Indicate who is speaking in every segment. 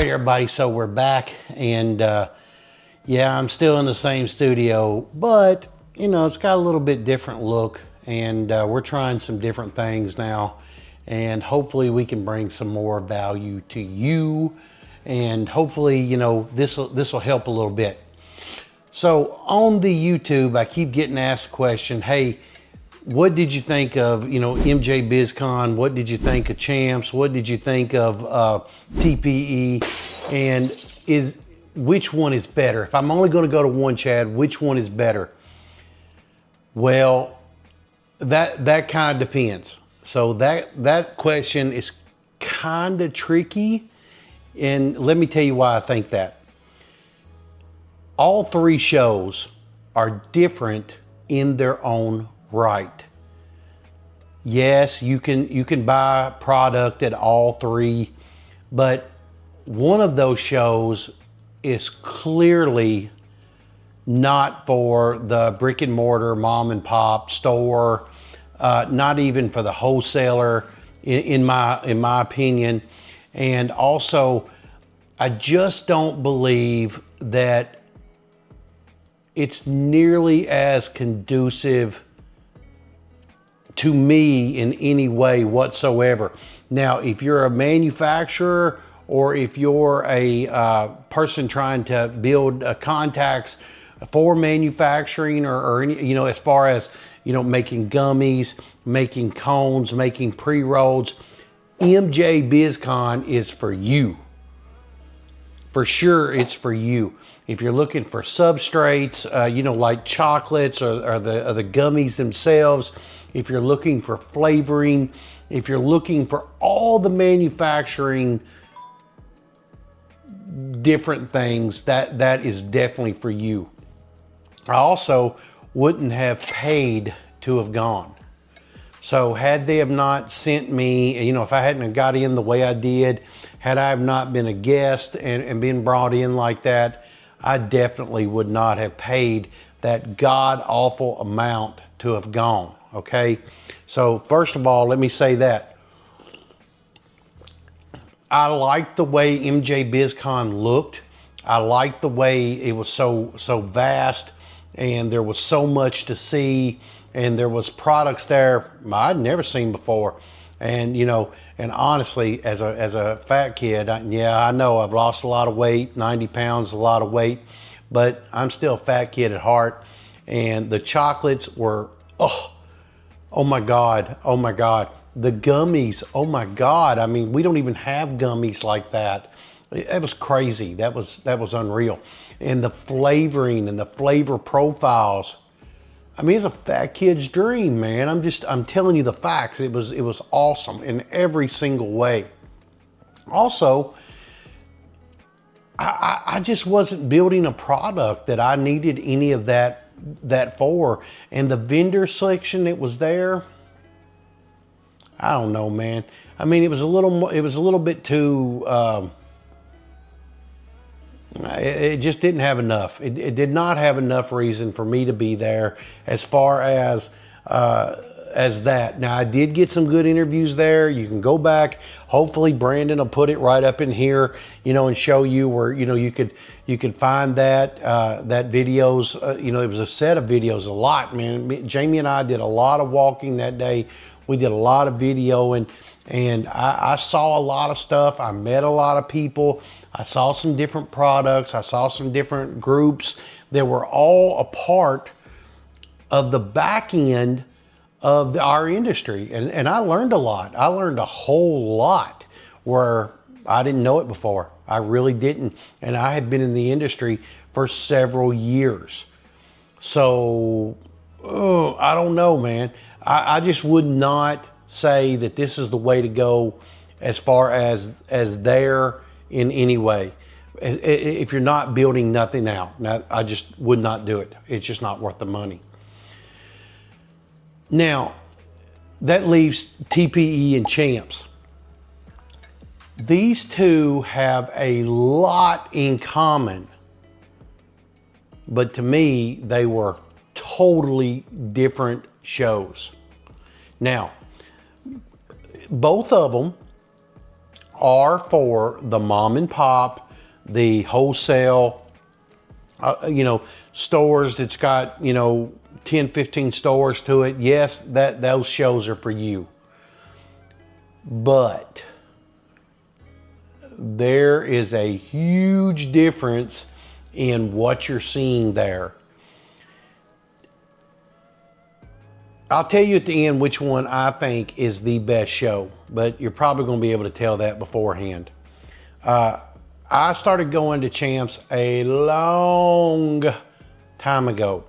Speaker 1: right, everybody, so we're back, and yeah, I'm still in the same studio, but you know, it's got a little bit different look, and we're trying some different things now, and hopefully we can bring some more value to you, and hopefully, you know, this will help a little bit. So on the YouTube, I keep getting asked the question, hey, what did you think of, you know, MJBizCon? What did you think of Champs? What did you think of TPE? And which one is better? If I'm only going to go to one, Chad, which one is better? Well, that kind of depends. So that question is kind of tricky, and let me tell you why I think that. All three shows are different in their own right. Yes, you can buy product at all three, but one of those shows is clearly not for the brick and mortar mom and pop store, not even for the wholesaler, in my opinion. And also, I just don't believe that it's nearly as conducive to me in any way whatsoever. Now, if you're a manufacturer or if you're a person trying to build contacts for manufacturing or any, you know, as far as, you know, making gummies, making cones, making pre-rolls, MJBizCon is for you. For sure, it's for you. If you're looking for substrates, you know, like chocolates or the gummies themselves, if you're looking for flavoring, if you're looking for all the manufacturing different things, that is definitely for you. I also wouldn't have paid to have gone. So had they have not sent me, you know, if I hadn't have got in the way I did, had I have not been a guest and been brought in like that, I definitely would not have paid that god-awful amount to have gone, okay? So first of all, let me say that. I liked the way MJBizCon looked. I liked the way it was so vast, and there was so much to see, and there was products there I'd never seen before. And, you know, and honestly, as a fat kid, yeah, I know I've lost a lot of weight. 90 pounds is a lot of weight, but I'm still a fat kid at heart. And the chocolates were, oh my God, oh my God. The gummies, oh my God. I mean, we don't even have gummies like that. That was crazy. That was unreal. And the flavoring and the flavor profiles, I mean, it's a fat kid's dream, man. I'm telling you the facts. It was awesome in every single way. Also, I just wasn't building a product that I needed any of that for. And the vendor selection that was there, I don't know, man. I mean, it was a little bit too, it just didn't have enough. It did not have enough reason for me to be there as far as that. Now, I did get some good interviews there. You can go back. Hopefully Brandon will put it right up in here, you know, and show you where, you know, you could find that videos, you know, it was a set of videos, a lot, man. Jamie and I did a lot of walking that day. We did a lot of video, and I saw a lot of stuff. I met a lot of people. I saw some different products. I saw some different groups that were all a part of the back end of our industry. And I learned a lot. I learned a whole lot where I didn't know it before. I really didn't. And I had been in the industry for several years. So, I don't know, man. I just would not say that this is the way to go as far as there in any way. If you're not building nothing out, I just would not do it. It's just not worth the money. Now, that leaves TPE and Champs. These two have a lot in common, but to me, they were totally different shows. Now, both of them are for the mom and pop, the wholesale, stores that's got, 10, 15 stores to it. Yes, those shows are for you. But there is a huge difference in what you're seeing there. I'll tell you at the end which one I think is the best show, but you're probably going to be able to tell that beforehand. I started going to Champs a long time ago.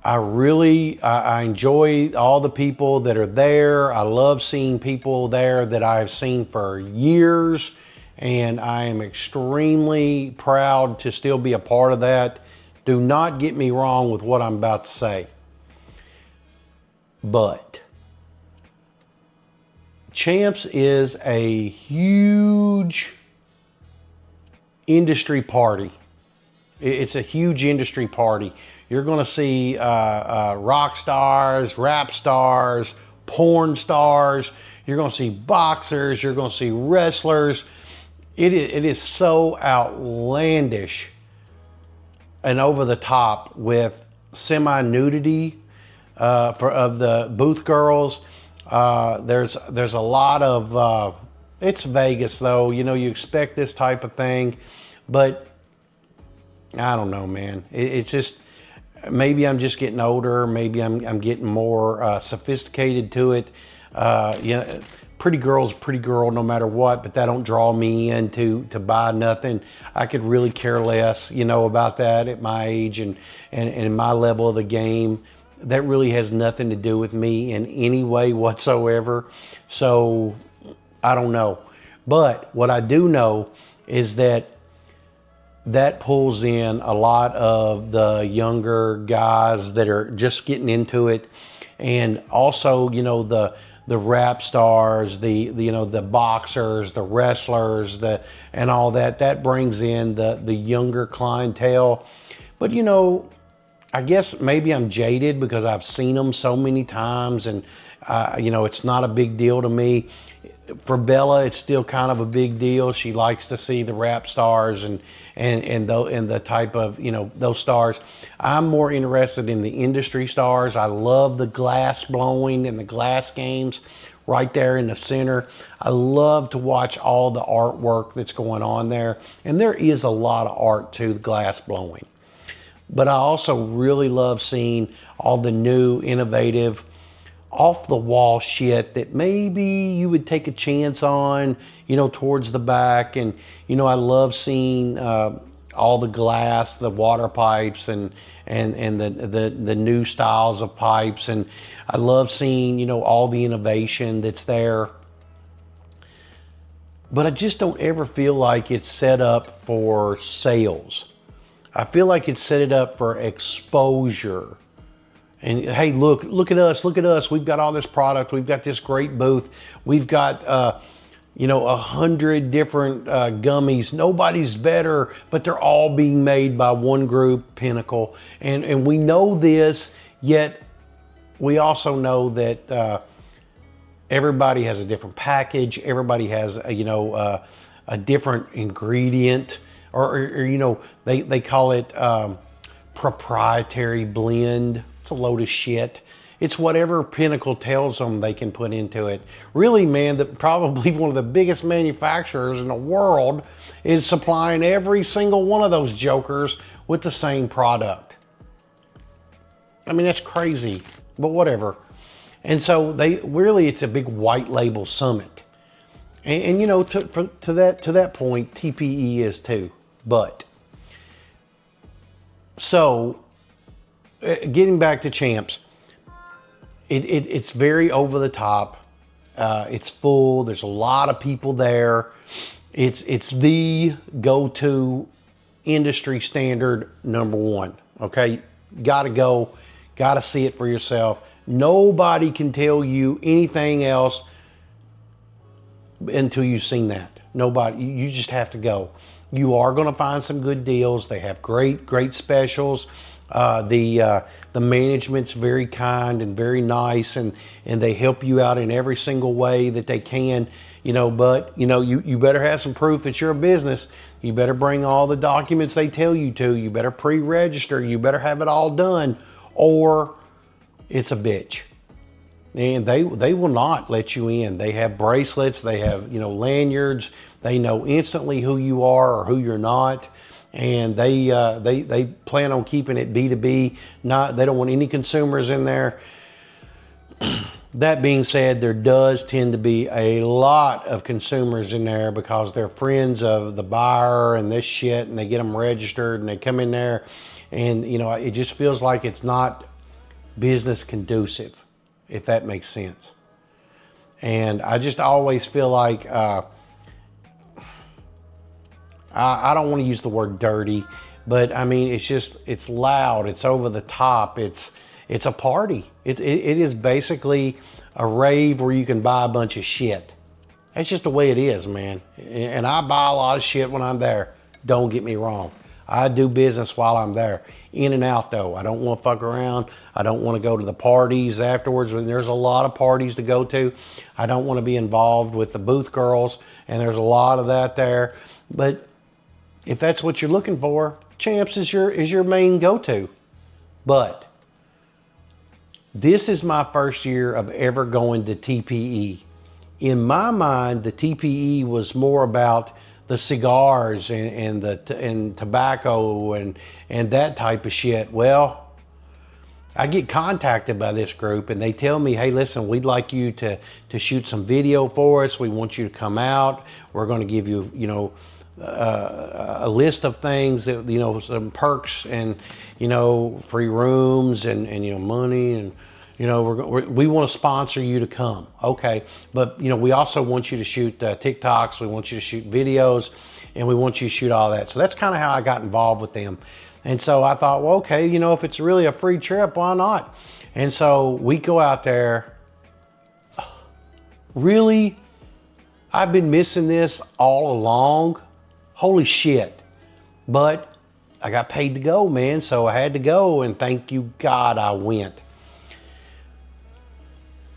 Speaker 1: I enjoy all the people that are there. I love seeing people there that I've seen for years, and I am extremely proud to still be a part of that. Do not get me wrong with what I'm about to say. But Champs is a huge industry party. It's a huge industry party. You're going to see rock stars, rap stars, porn stars. You're going to see boxers. You're going to see wrestlers. It is so outlandish and over the top with semi-nudity of the booth girls. There's a lot of, it's Vegas though, you expect this type of thing, but I don't know, man. It's just, maybe I'm just getting older. Maybe I'm getting more sophisticated to it. Pretty girl's a pretty girl no matter what, but that don't draw me in to buy nothing. I could really care less, about that at my age and in my level of the game. That really has nothing to do with me in any way whatsoever. So I don't know. But what I do know is that pulls in a lot of the younger guys that are just getting into it. And also, the rap stars, the boxers, the wrestlers, and all that brings in the younger clientele. But, I guess maybe I'm jaded because I've seen them so many times, and it's not a big deal to me. For Bella, it's still kind of a big deal. She likes to see the rap stars and the type of those stars. I'm more interested in the industry stars. I love the glass blowing and the glass games right there in the center. I love to watch all the artwork that's going on there, and there is a lot of art to the glass blowing. But I also really love seeing all the new, innovative, off-the-wall shit that maybe you would take a chance on, towards the back. And, I love seeing all the glass, the water pipes, and the new styles of pipes. And I love seeing, all the innovation that's there. But I just don't ever feel like it's set up for sales. I feel like it's set it up for exposure. And hey, look at us. We've got all this product. We've got this great booth. We've got, 100 different gummies. Nobody's better, but they're all being made by one group, Pinnacle. And we know this, yet we also know that everybody has a different package. Everybody has, a different ingredient. Or they call it proprietary blend. It's a load of shit. It's whatever Pinnacle tells them they can put into it. Really, man, probably one of the biggest manufacturers in the world is supplying every single one of those jokers with the same product. I mean, that's crazy, but whatever. And so it's a big white label summit. And to that point, TPE is too. But so getting back to Champs, it's very over the top. It's full. There's a lot of people there. It's the go-to industry standard #1. Okay, gotta go, gotta see it for yourself. Nobody can tell you anything else until you've seen that. Nobody. You just have to go. You are going to find some good deals. They have great specials. The management's very kind and very nice, and they help you out in every single way that they can. But you better have some proof that you're a business. You better bring all the documents they tell you to. You better pre-register. You better have it all done, or it's a bitch. And they will not let you in. They have bracelets. They have lanyards. They know instantly who you are or who you're not. And they plan on keeping it B2B. They don't want any consumers in there. That being said, there does tend to be a lot of consumers in there because they're friends of the buyer and this shit, and they get them registered and they come in there, and it just feels like it's not business conducive, if that makes sense. And I just always feel like I don't want to use the word dirty, but I mean, it's loud, it's over the top, it's a party. It is basically a rave where you can buy a bunch of shit. That's just the way it is, man. And I buy a lot of shit when I'm there. Don't get me wrong. I do business while I'm there. In and out though. I don't want to fuck around. I don't want to go to the parties afterwards. There's a lot of parties to go to. I don't want to be involved with the booth girls, and there's a lot of that there. But if that's what you're looking for, Champs is your main go-to. But this is my first year of ever going to TPE. In my mind, the TPE was more about the cigars and tobacco and that type of shit. Well, I get contacted by this group and they tell me, hey, listen, we'd like you to shoot some video for us. We want you to come out. We're going to give you, a list of things that, some perks and, free rooms and money, and, we want to sponsor you to come. Okay. But, we also want you to shoot TikToks. We want you to shoot videos, and we want you to shoot all that. So that's kind of how I got involved with them. And so I thought, well, okay, if it's really a free trip, why not? And so we go out there. Really? I've been missing this all along. Holy shit. But I got paid to go, man. So I had to go, and thank you God I went.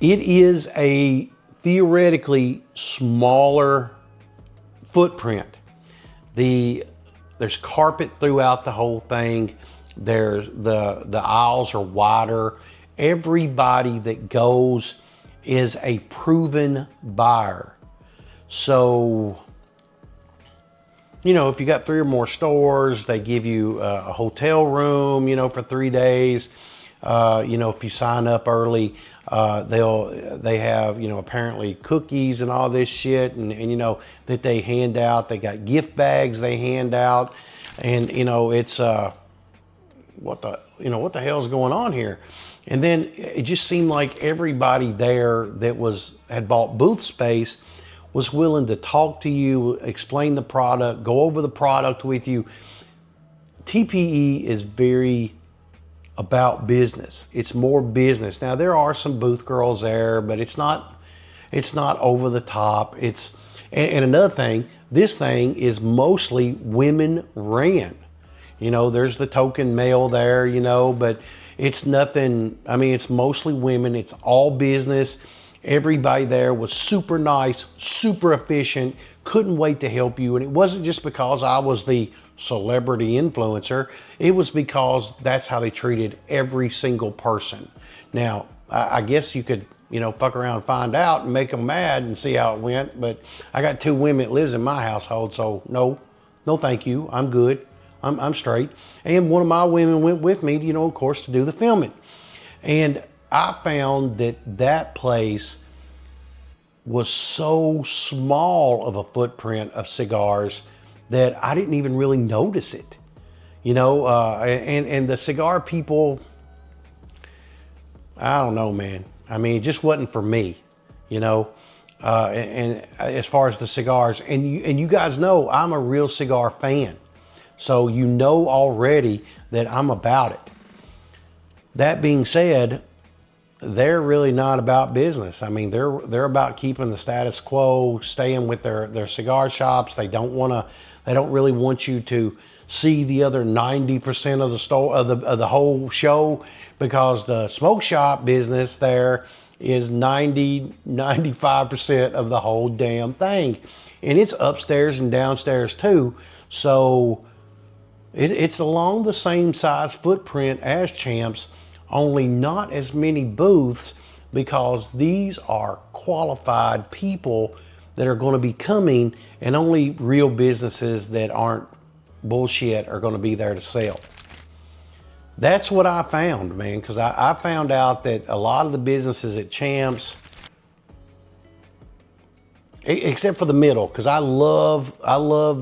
Speaker 1: It is a theoretically smaller footprint. There's carpet throughout the whole thing. The aisles are wider. Everybody that goes is a proven buyer. So, if you got 3 or more stores, they give you a hotel room, for 3 days. If you sign up early, they have, apparently cookies and all this shit, and that they hand out. They got gift bags they hand out, and it's what the hell's going on here? And then it just seemed like everybody there that had bought booth space was willing to talk to you, explain the product, go over the product with you. TPE is very about business. It's more business. Now there are some booth girls there, but it's not over the top. And another thing, this thing is mostly women ran. There's the token male there, but it's nothing. I mean, it's mostly women. It's all business. Everybody there was super nice, super efficient, couldn't wait to help you. And it wasn't just because I was the celebrity influencer. It was because that's how they treated every single person. Now, I guess you could, fuck around and find out and make them mad and see how it went. But I got 2 women that lives in my household. So no thank you. I'm good. I'm straight. And one of my women went with me, of course, to do the filming. And I found that place was so small of a footprint of cigars that I didn't even really notice it, and the cigar people, I don't know, man. I mean, it just wasn't for me, and as far as the cigars, and you guys know I'm a real cigar fan, so already that I'm about it. That being said, they're really not about business. I mean, they're about keeping the status quo, staying with their cigar shops. They don't really want you to see the other 90% of the store of the whole show, because the smoke shop business there is 95% of the whole damn thing. And it's upstairs and downstairs too. So it's along the same size footprint as Champs, only not as many booths, because these are qualified people that are going to be coming, and only real businesses that aren't bullshit are going to be there to sell. That's what I found, man, because I found out that a lot of the businesses at Champs, except for the middle, because I love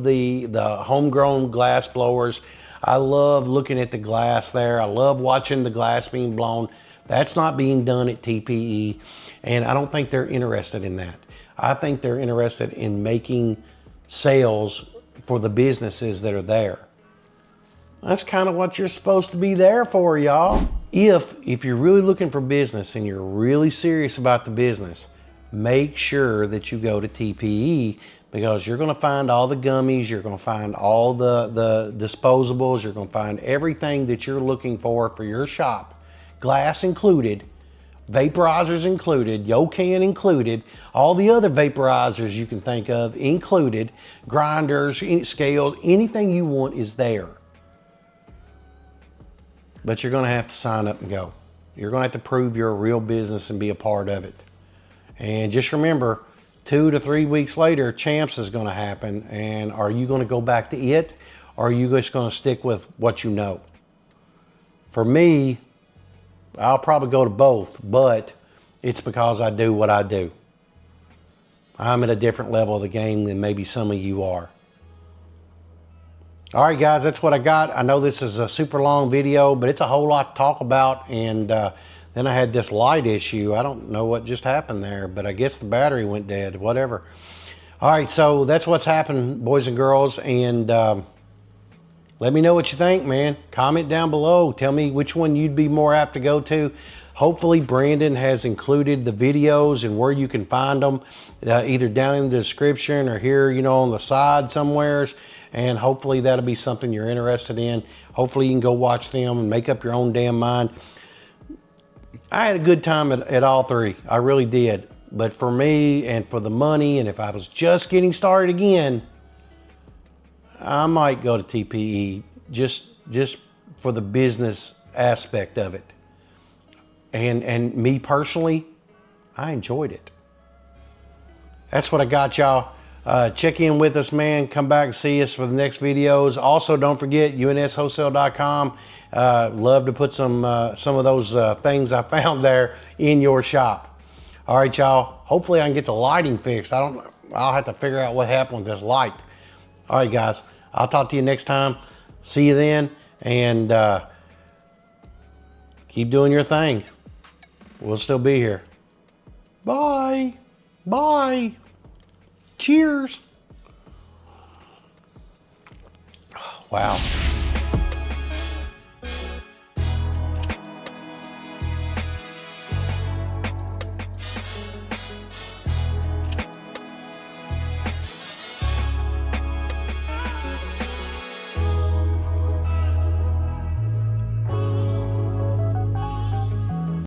Speaker 1: the homegrown glass blowers. I love looking at the glass there. I love watching the glass being blown. That's not being done at TPE, and I don't think they're interested in that. I think they're interested in making sales for the businesses that are there. That's kind of what you're supposed to be there for, y'all. If you're really looking for business and you're really serious about the business, make sure that you go to TPE, because you're going to find all the gummies, you're going to find all the disposables, you're going to find everything that you're looking for your shop, glass included, vaporizers included, Yocan included, all the other vaporizers you can think of included, grinders, scales, anything you want is there. But you're going to have to sign up and go. You're going to have to prove you're a real business and be a part of it. And just remember, 2 to 3 weeks later, Champs is going to happen. And are you going to go back to it, or are you just going to stick with what you know? For me, I'll probably go to both, but it's because I do what I do. I'm at a different level of the game than maybe some of you are. All right, guys, that's what I got. I know this is a super long video, but it's a whole lot to talk about. And then I had this light issue. I don't know what just happened there, but I guess the battery went dead, whatever. All right, so that's what's happened, boys and girls. And let me know what you think, man. Comment down below. Tell me which one you'd be more apt to go to. Hopefully, Brandon has included the videos and where you can find them, either down in the description or here, you know, on the side somewheres. And hopefully that'll be something you're interested in. Hopefully you can go watch them and make up your own damn mind. I had a good time at all three. I really did. But for me and for the money, and if I was just getting started again, I might go to TPE just for the business aspect of it. And me personally, I enjoyed it. That's what I got, y'all. Check in with us, man. Come back and see us for the next videos. Also, don't forget unswholesale.com. Love to put some of those things I found there in your shop. All right, y'all. Hopefully I can get the lighting fixed. I'll have to figure out what happened with this light. All right, guys. I'll talk to you next time. See you then, and keep doing your thing. We'll still be here. Bye. Bye. Cheers. Wow.